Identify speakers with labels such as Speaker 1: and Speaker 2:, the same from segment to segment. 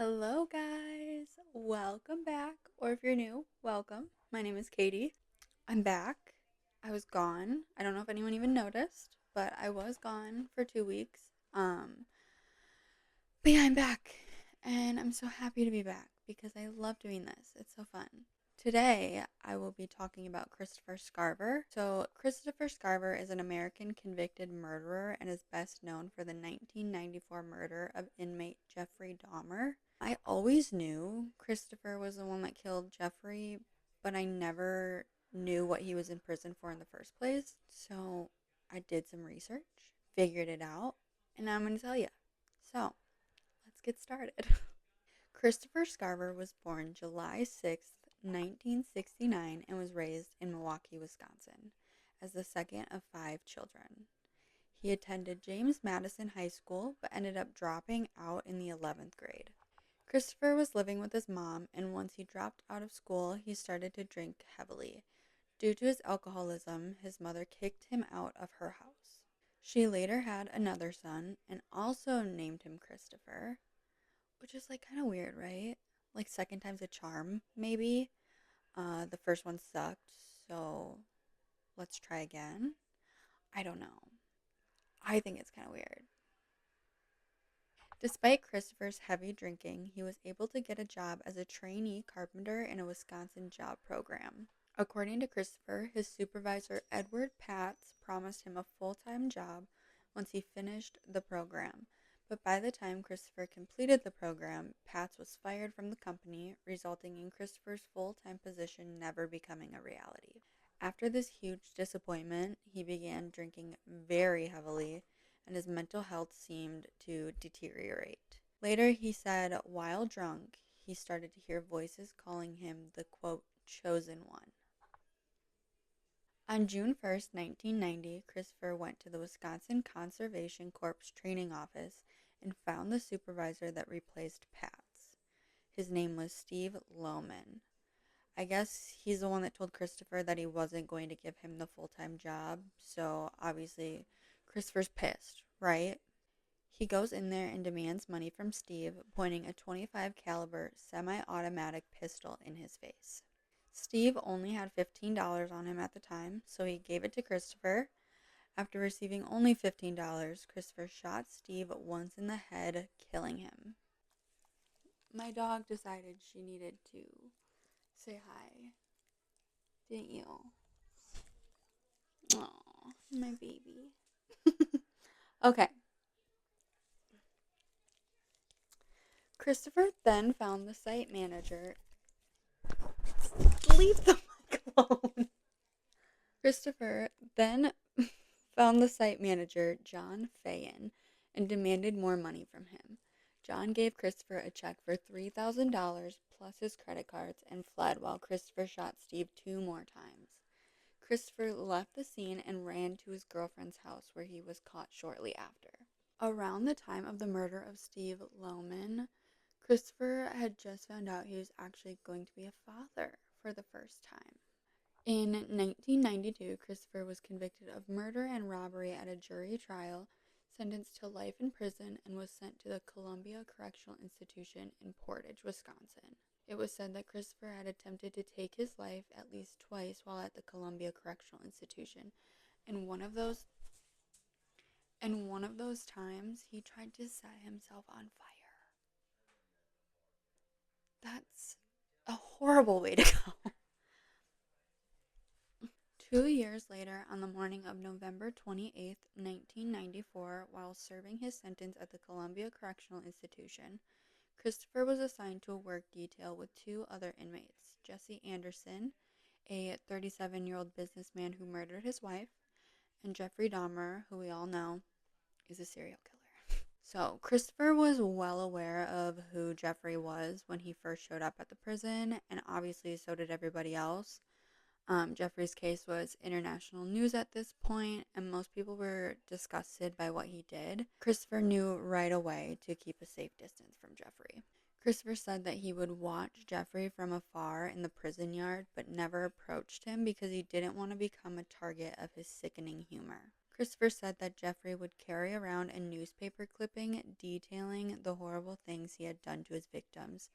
Speaker 1: Hello, guys. Welcome back. Or if you're new, welcome. My name is Katie. I'm back. I was gone. I don't know if anyone even noticed, but I was gone for 2 weeks. But yeah, I'm back. And I'm so happy to be back because I love doing this. It's so fun. Today, I will be talking about Christopher Scarver. So, Christopher Scarver is an American convicted murderer and is best known for the 1994 murder of inmate Jeffrey Dahmer. I always knew Christopher was the one that killed Jeffrey, but I never knew what he was in prison for in the first place. So, I did some research, figured it out, and now I'm going to tell you. So, let's get started. Christopher Scarver was born July 6th, 1969, and was raised in Milwaukee, Wisconsin, as the second of five children. He attended James Madison High School, but ended up dropping out in the 11th grade. Christopher was living with his mom, and once he dropped out of school, he started to drink heavily. Due to his alcoholism, his mother kicked him out of her house. She later had another son, and also named him Christopher, which is like kind of weird, right? Like second time's a charm, maybe. The first one sucked, so let's try again. I don't know. I think it's kind of weird. Despite Christopher's heavy drinking, he was able to get a job as a trainee carpenter in a Wisconsin job program. According to Christopher, his supervisor Edward Patz promised him a full-time job once he finished the program. But by the time Christopher completed the program, Patz was fired from the company, resulting in Christopher's full-time position never becoming a reality. After this huge disappointment, he began drinking very heavily, and his mental health seemed to deteriorate. Later, he said while drunk, he started to hear voices calling him the, quote, chosen one. On June 1st, 1990, Christopher went to the Wisconsin Conservation Corps training office and found the supervisor that replaced Pat's. His name was Steve Lohman. I guess he's the one that told Christopher that he wasn't going to give him the full-time job, so obviously Christopher's pissed, right? He goes in there and demands money from Steve, pointing a .25 caliber semi-automatic pistol in his face. Steve only had $15 on him at the time, so he gave it to Christopher. After receiving only $15, Christopher shot Steve once in the head, killing him. My dog decided she needed to say hi. Didn't you? Aw, my baby. Okay. Christopher then found the site manager. Leave the mic alone. Christopher then found the site manager, John Fayen, and demanded more money from him. John gave Christopher a check for $3,000 plus his credit cards and fled while Christopher shot Steve 2 more times. Christopher left the scene and ran to his girlfriend's house where he was caught shortly after. Around the time of the murder of Steve Lohman, Christopher had just found out he was actually going to be a father for the first time. In 1992, Christopher was convicted of murder and robbery at a jury trial, sentenced to life in prison, and was sent to the Columbia Correctional Institution in Portage, Wisconsin. It was said that Christopher had attempted to take his life at least twice while at the Columbia Correctional Institution, and one of those times he tried to set himself on fire. That's a horrible way to go. 2 years later, on the morning of November 28, 1994, while serving his sentence at the Columbia Correctional Institution, Christopher was assigned to a work detail with two other inmates, Jesse Anderson, a 37-year-old businessman who murdered his wife, and Jeffrey Dahmer, who we all know is a serial killer. So, Christopher was well aware of who Jeffrey was when he first showed up at the prison, and obviously so did everybody else. Jeffrey's case was international news at this point, and most people were disgusted by what he did. Christopher knew right away to keep a safe distance from Jeffrey. Christopher said that he would watch Jeffrey from afar in the prison yard, but never approached him because he didn't want to become a target of his sickening humor. Christopher said that Jeffrey would carry around a newspaper clipping detailing the horrible things he had done to his victims,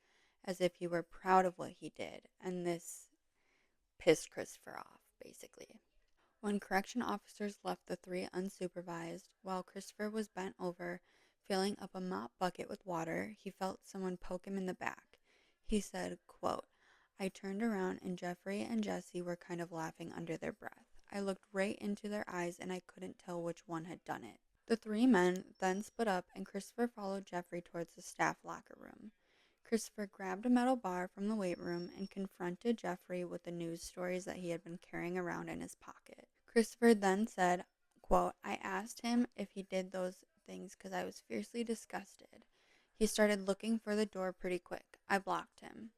Speaker 1: as if he were proud of what he did, and this pissed Christopher off, basically. When correction officers left the three unsupervised, while Christopher was bent over, filling up a mop bucket with water, he felt someone poke him in the back. He said, quote, I turned around and Jeffrey and Jesse were kind of laughing under their breath. I looked right into their eyes and I couldn't tell which one had done it. The three men then split up and Christopher followed Jeffrey towards the staff locker room. Christopher grabbed a metal bar from the weight room and confronted Jeffrey with the news stories that he had been carrying around in his pocket. Christopher then said, quote, I asked him if he did those things because I was fiercely disgusted. He started looking for the door pretty quick. I blocked him.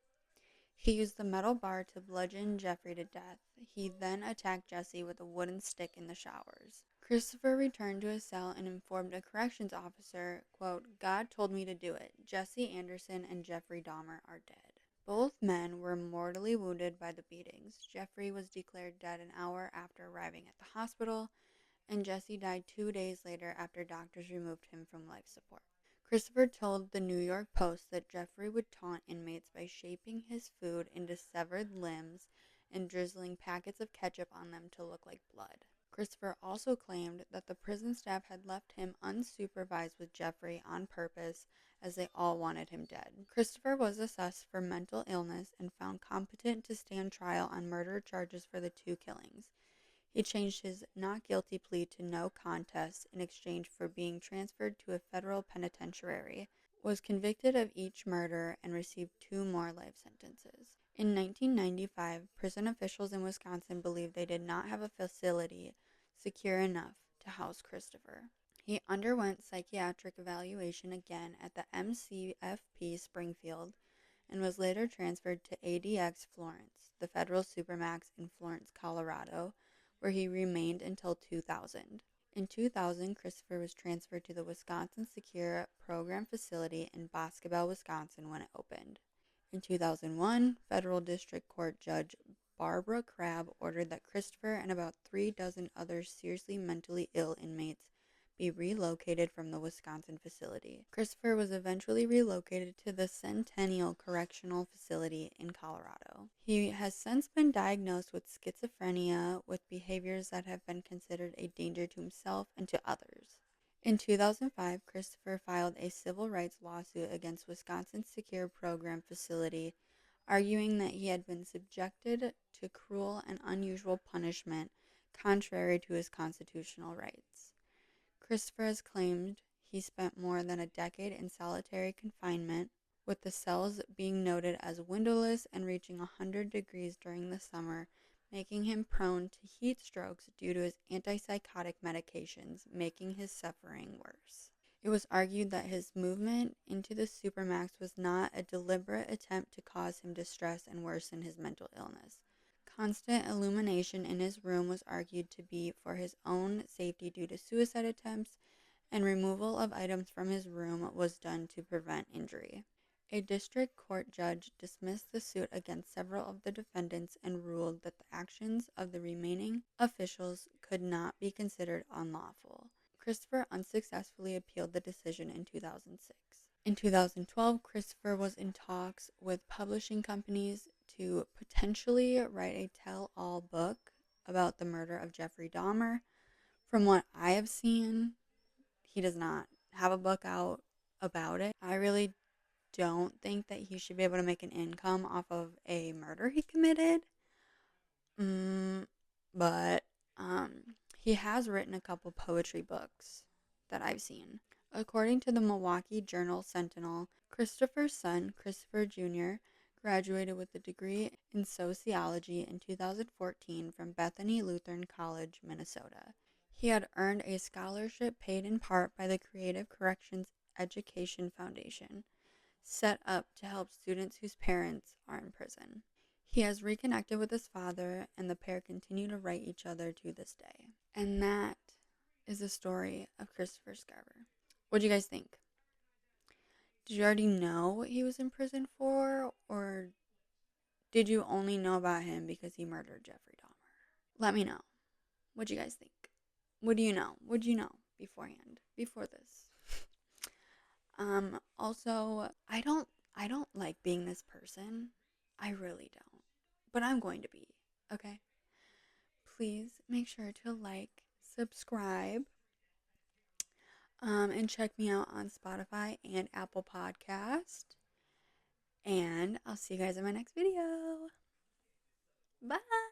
Speaker 1: He used the metal bar to bludgeon Jeffrey to death. He then attacked Jesse with a wooden stick in the showers. Christopher returned to his cell and informed a corrections officer, quote, God told me to do it. Jesse Anderson and Jeffrey Dahmer are dead. Both men were mortally wounded by the beatings. Jeffrey was declared dead an hour after arriving at the hospital, and Jesse died 2 days later after doctors removed him from life support. Christopher told the New York Post that Jeffrey would taunt inmates by shaping his food into severed limbs and drizzling packets of ketchup on them to look like blood. Christopher also claimed that the prison staff had left him unsupervised with Jeffrey on purpose as they all wanted him dead. Christopher was assessed for mental illness and found competent to stand trial on murder charges for the two killings. He changed his not guilty plea to no contest in exchange for being transferred to a federal penitentiary, was convicted of each murder, and received 2 more life sentences. In 1995, prison officials in Wisconsin believed they did not have a facility secure enough to house Christopher. He underwent psychiatric evaluation again at the MCFP Springfield and was later transferred to ADX Florence, the federal supermax in Florence, Colorado, where he remained until 2000. In 2000, Christopher was transferred to the Wisconsin Secure Program Facility in Boscobel, Wisconsin when it opened. In 2001, Federal District Court Judge Barbara Crabb ordered that Christopher and about 3 dozen other seriously mentally ill inmates be relocated from the Wisconsin facility. Christopher was eventually relocated to the Centennial Correctional Facility in Colorado. He has since been diagnosed with schizophrenia with behaviors that have been considered a danger to himself and to others. In 2005, Christopher filed a civil rights lawsuit against Wisconsin's Secure Program Facility, arguing that he had been subjected to cruel and unusual punishment contrary to his constitutional rights. Christopher has claimed he spent more than a decade in solitary confinement, with the cells being noted as windowless and reaching 100 degrees during the summer, making him prone to heat strokes due to his antipsychotic medications, making his suffering worse. It was argued that his movement into the supermax was not a deliberate attempt to cause him distress and worsen his mental illness. Constant illumination in his room was argued to be for his own safety due to suicide attempts, and removal of items from his room was done to prevent injury. A district court judge dismissed the suit against several of the defendants and ruled that the actions of the remaining officials could not be considered unlawful. Christopher unsuccessfully appealed the decision in 2006. In 2012, Christopher was in talks with publishing companies to potentially write a tell-all book about the murder of Jeffrey Dahmer. From what I have seen, he does not have a book out about it. I really don't think that he should be able to make an income off of a murder he committed. But he has written a couple poetry books that I've seen. According to the Milwaukee Journal Sentinel, Christopher's son, Christopher Jr., graduated with a degree in sociology in 2014 from Bethany Lutheran College, Minnesota. He had earned a scholarship paid in part by the Creative Corrections Education Foundation, set up to help students whose parents are in prison. He has reconnected with his father, and the pair continue to write each other to this day. And that is the story of Christopher Scarver. What do you guys think? Did you already know what he was in prison for, or did you only know about him because he murdered Jeffrey Dahmer? Let me know. What do you guys think? What do you know? What do you know beforehand? Before this? Also, I don't like being this person. I really don't. But I'm going to be. Okay? Please make sure to like, subscribe, and check me out on Spotify and Apple Podcast. And I'll see you guys in my next video. Bye.